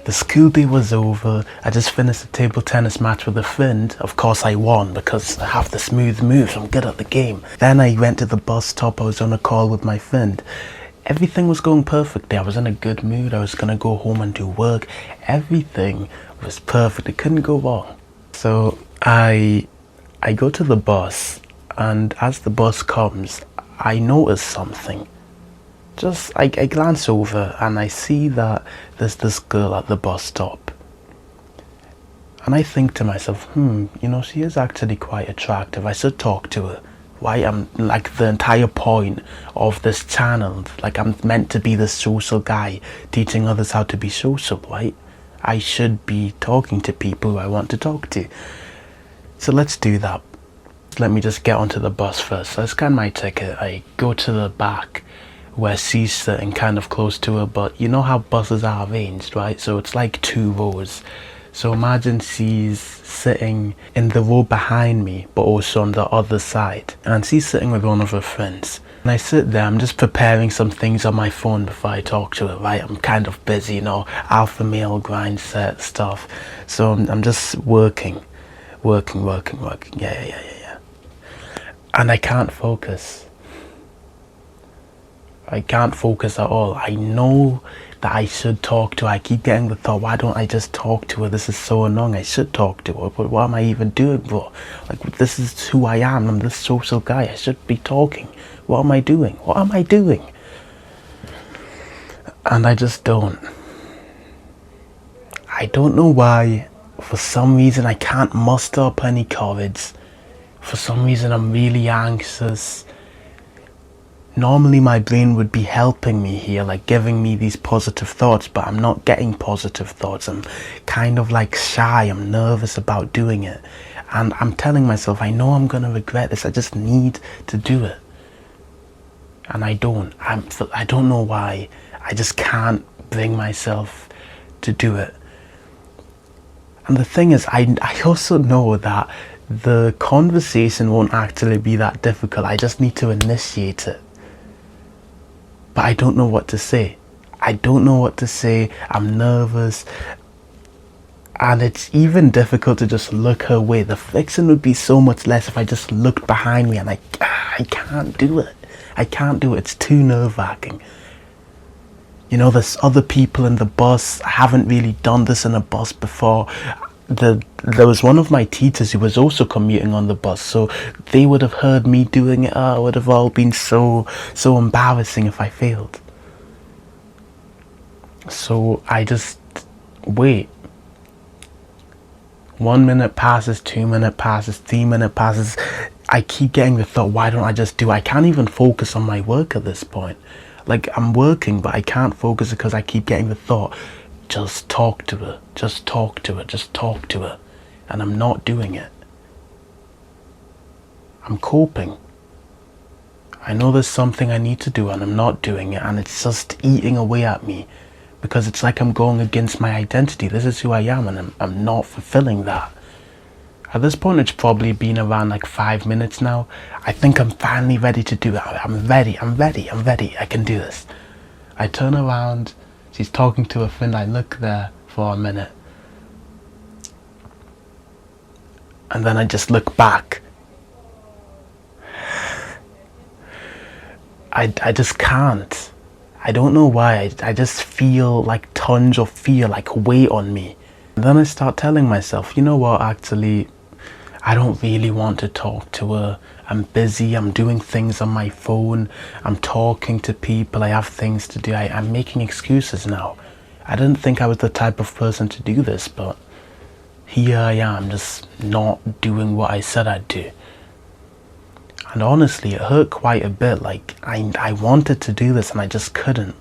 The school day was over. I just finished a table tennis match with a friend. Of course I won because I have the smooth moves. I'm good at the game. Then I went to the bus stop. I was on a call with my friend. Everything was going perfectly. I was in a good mood. I was gonna go home and do work. Everything was perfect. It couldn't go wrong. So I go to the bus, and as the bus comes, I notice something. I glance over and I see that there's this girl at the bus stop. And I think to myself, she is actually quite attractive. I should talk to her. Why? I'm like the entire point of this channel. Like, I'm meant to be the social guy teaching others how to be social, right? I should be talking to people who I want to talk to. So let's do that. Let me just get onto the bus first. I scan my ticket. I go to the back where she's sitting kind of close to her, but you know how buses are arranged, right? So it's like 2 rows. So imagine she's sitting in the row behind me, but also on the other side. And she's sitting with one of her friends. And I sit there, I'm just preparing some things on my phone before I talk to her, right? I'm kind of busy, alpha male grind set stuff. So I'm just working. Yeah. And I can't focus. I can't focus at all. I know that I should talk to her. I keep getting the thought, why don't I just talk to her? This is so annoying. I should talk to her, but what am I even doing, bro? Like, this is who I am. I'm this social guy. I should be talking. What am I doing? And I just don't. I don't know why. For some reason, I can't muster up any courage. For some reason, I'm really anxious. Normally my brain would be helping me here, like giving me these positive thoughts, but I'm not getting positive thoughts. I'm kind of like shy. I'm nervous about doing it. And I'm telling myself, I know I'm going to regret this. I just need to do it. And I don't. I don't know why. I just can't bring myself to do it. And the thing is, I also know that the conversation won't actually be that difficult. I just need to initiate it. But I don't know what to say. I'm nervous. And it's even difficult to just look her way. The friction would be so much less if I just looked behind me, and I can't do it. It's too nerve-wracking. There's other people in the bus. I haven't really done this in a bus before. There was one of my teachers who was also commuting on the bus, so they would have heard me doing it. It would have all been so embarrassing if I failed. So I just wait. 1 minute passes, 2 minutes passes, 3 minutes passes. I keep getting the thought, why don't I just do it? I can't even focus on my work at this point. Like, I'm working, but I can't focus because I keep getting the thought, just talk to her. And I'm not doing it. I'm coping. I know there's something I need to do and I'm not doing it, and it's just eating away at me because it's like I'm going against my identity. This is who I am, and I'm not fulfilling that. At this point, it's probably been around like 5 minutes now. I think I'm finally ready to do it. I'm ready. I can do this. I turn around. She's talking to a friend. I look there for a minute. And then I just look back. I just can't. I don't know why. I just feel like tons of fear, like weight on me. And then I start telling myself, you know what, actually, I don't really want to talk to her. I'm busy, I'm doing things on my phone, I'm talking to people, I have things to do. I'm making excuses now. I didn't think I was the type of person to do this, but here I am, just not doing what I said I'd do. And honestly, it hurt quite a bit. Like, I wanted to do this and I just couldn't.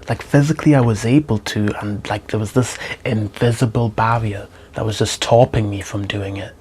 Like, physically I was able to, and like there was this invisible barrier that was just stopping me from doing it.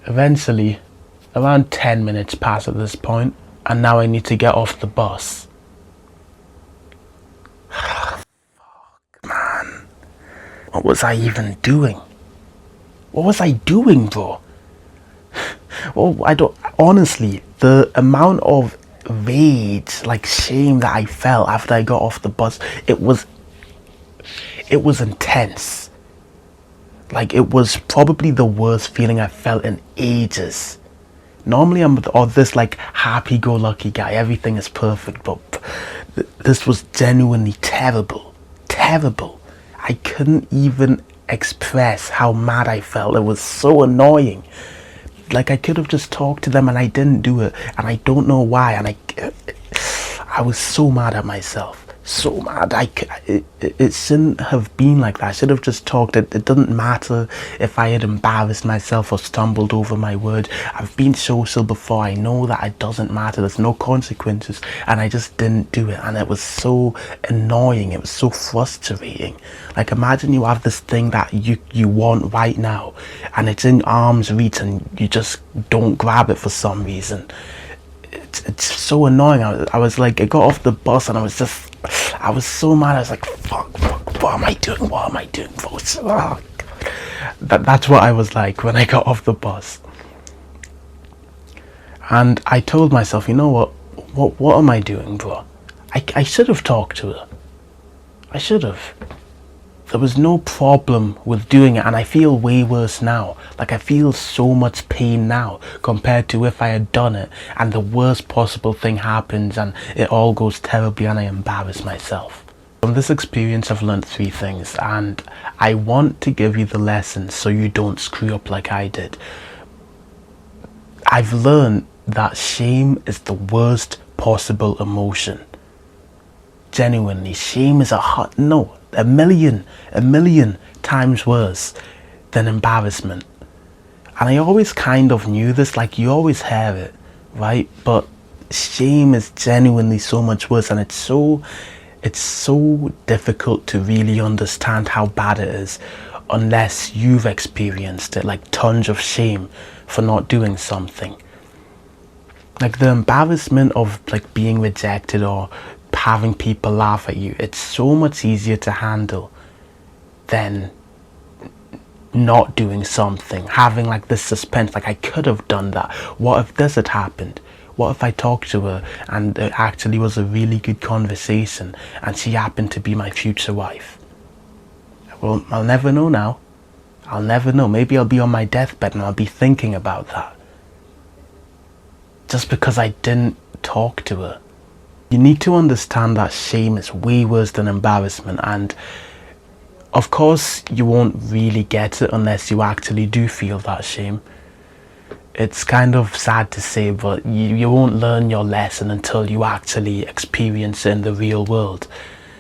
Eventually, around 10 minutes pass at this point, and now I need to get off the bus. Fuck, man. What was I even doing? What was I doing, bro? Well, honestly, the amount of rage, like shame that I felt after I got off the bus, it was intense. Like, it was probably the worst feeling I felt in ages. Normally I'm this like happy-go-lucky guy, everything is perfect, but this was genuinely terrible. Terrible. I couldn't even express how mad I felt. It was so annoying. Like, I could have just talked to them and I didn't do it, and I don't know why, and I was so mad at myself. So mad. It shouldn't have been like that. I should have just talked. It doesn't matter if I had embarrassed myself or stumbled over my words. I've been social before. I know that it doesn't matter. There's no consequences, and I just didn't do it, and it was so annoying. It was so frustrating. Like, imagine you have this thing that you want right now, and it's in arm's reach, and you just don't grab it for some reason. It's so annoying. I was like, I got off the bus and I was so mad. I was like, fuck, what am I doing? That's what I was like when I got off the bus. And I told myself, you know what am I doing, bro? I should have talked to her. I should have. There was no problem with doing it, and I feel way worse now. Like, I feel so much pain now compared to if I had done it and the worst possible thing happens and it all goes terribly and I embarrass myself. From this experience I've learned 3 things, and I want to give you the lessons so you don't screw up like I did. I've learned that shame is the worst possible emotion. Genuinely, shame is a million times worse than embarrassment. And I always kind of knew this, like, you always hear it, right? But shame is genuinely so much worse, and it's so difficult to really understand how bad it is unless you've experienced it, like tons of shame for not doing something. Like, the embarrassment of like being rejected or having people laugh at you, it's so much easier to handle than not doing something, having like this suspense, like, I could have done that. What if this had happened? What if I talked to her and it actually was a really good conversation and she happened to be my future wife? Well, I'll never know now. I'll never know. Maybe I'll be on my deathbed and I'll be thinking about that. Just because I didn't talk to her. You need to understand that shame is way worse than embarrassment, and of course you won't really get it unless you actually do feel that shame. It's kind of sad to say, but you won't learn your lesson until you actually experience it in the real world.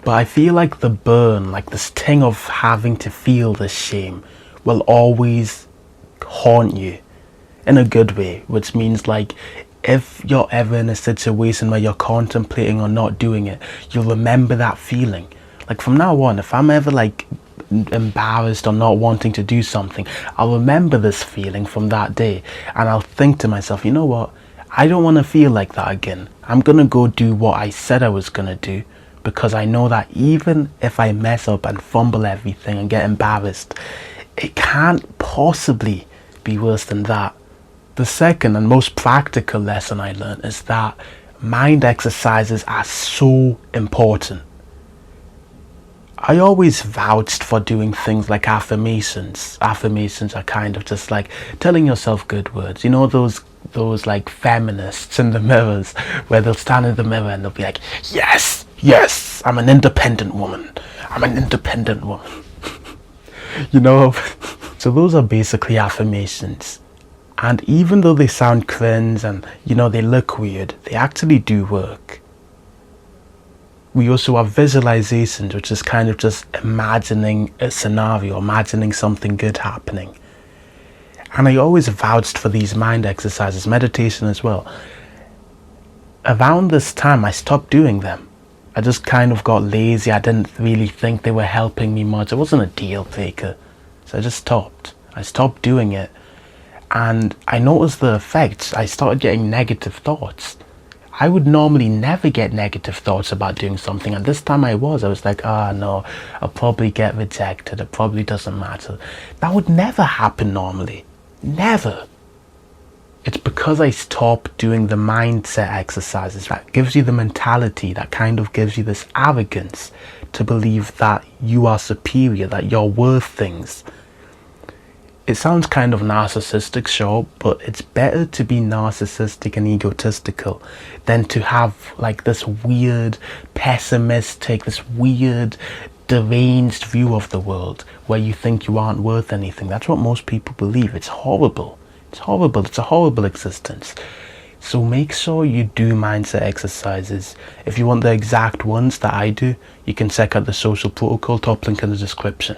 But I feel like the burn, like this thing of having to feel this shame, will always haunt you in a good way, which means, like, if you're ever in a situation where you're contemplating on not doing it, you'll remember that feeling. Like, from now on, if I'm ever like embarrassed or not wanting to do something, I'll remember this feeling from that day, and I'll think to myself, you know what, I don't want to feel like that again. I'm gonna go do what I said I was gonna do, because I know that even if I mess up and fumble everything and get embarrassed, it can't possibly be worse than that. The second and most practical lesson I learned is that mind exercises are so important. I always vouched for doing things like affirmations. Affirmations are kind of just like telling yourself good words. You know, those like feminists in the mirrors where they'll stand in the mirror and they'll be like, yes, I'm an independent woman. You know, so those are basically affirmations. And even though they sound cringe and, you know, they look weird, they actually do work. We also have visualizations, which is kind of just imagining a scenario, imagining something good happening. And I always vouched for these mind exercises, meditation as well. Around this time, I stopped doing them. I just kind of got lazy. I didn't really think they were helping me much. It wasn't a deal breaker. So I just stopped. I stopped doing it. And I noticed the effects. I started getting negative thoughts. I would normally never get negative thoughts about doing something, and this time I was like, no, I'll probably get rejected, it probably doesn't matter. That would never happen normally. Never. It's because I stopped doing the mindset exercises that gives you the mentality, that kind of gives you this arrogance to believe that you are superior, that you're worth things. It sounds kind of narcissistic, sure, but it's better to be narcissistic and egotistical than to have like this weird, pessimistic, this weird, deranged view of the world where you think you aren't worth anything. That's what most people believe. It's horrible. It's horrible. It's a horrible existence. So make sure you do mindset exercises. If you want the exact ones that I do, you can check out the Social Protocol, top link in the description.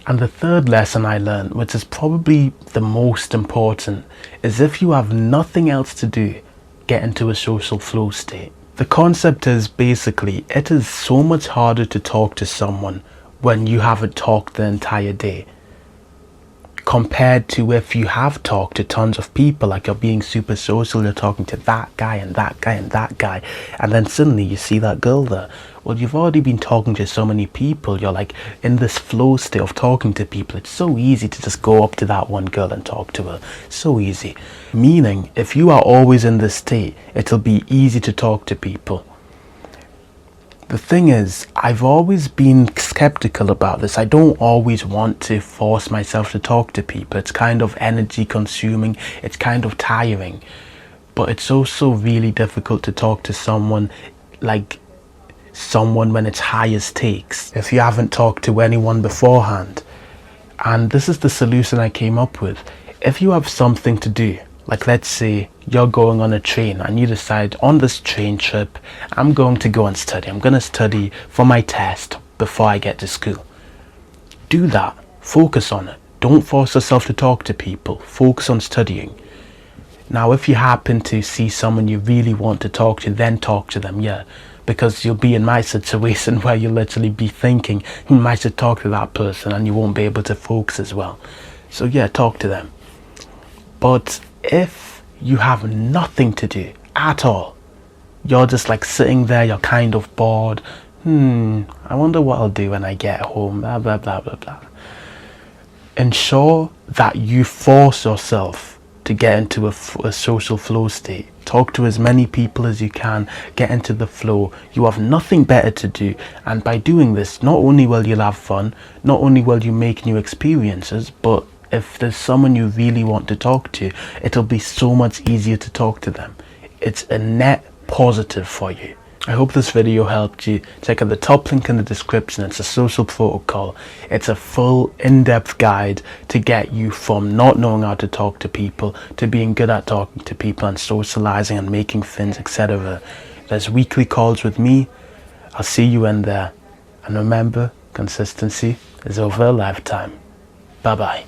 And the third lesson I learned, which is probably the most important, is if you have nothing else to do, get into a social flow state. The concept is basically, it is so much harder to talk to someone when you haven't talked the entire day, compared to if you have talked to tons of people, like you're being super social, you're talking to that guy and that guy and that guy, and then suddenly you see that girl there. Well, you've already been talking to so many people, you're like in this flow state of talking to people. It's so easy to just go up to that one girl and talk to her. So easy. Meaning, if you are always in this state, it'll be easy to talk to people. The thing is, I've always been skeptical about this. I don't always want to force myself to talk to people. It's kind of energy consuming. It's kind of tiring. But it's also really difficult to talk to someone when it's higher stakes, if you haven't talked to anyone beforehand. And this is the solution I came up with. If you have something to do, like let's say you're going on a train and you decide, on this train trip, I'm going to go and study. I'm going to study for my test before I get to school. Do that. Focus on it. Don't force yourself to talk to people. Focus on studying. Now, if you happen to see someone you really want to talk to, then talk to them, yeah. Because you'll be in my situation where you'll literally be thinking, I should talk to that person, and you won't be able to focus as well. So yeah, talk to them. But if you have nothing to do at all, you're just like sitting there, you're kind of bored. I wonder what I'll do when I get home, blah, blah, blah, blah, blah. Ensure that you force yourself to get into a social flow state. Talk to as many people as you can, get into the flow. You have nothing better to do, and by doing this, not only will you have fun, not only will you make new experiences, but if there's someone you really want to talk to, it'll be so much easier to talk to them. It's a net positive for you. I hope this video helped you. Check out the top link in the description. It's a Social Protocol. It's a full in-depth guide to get you from not knowing how to talk to people to being good at talking to people and socializing and making friends, etc. There's weekly calls with me. I'll see you in there. And remember, consistency is over a lifetime. Bye bye.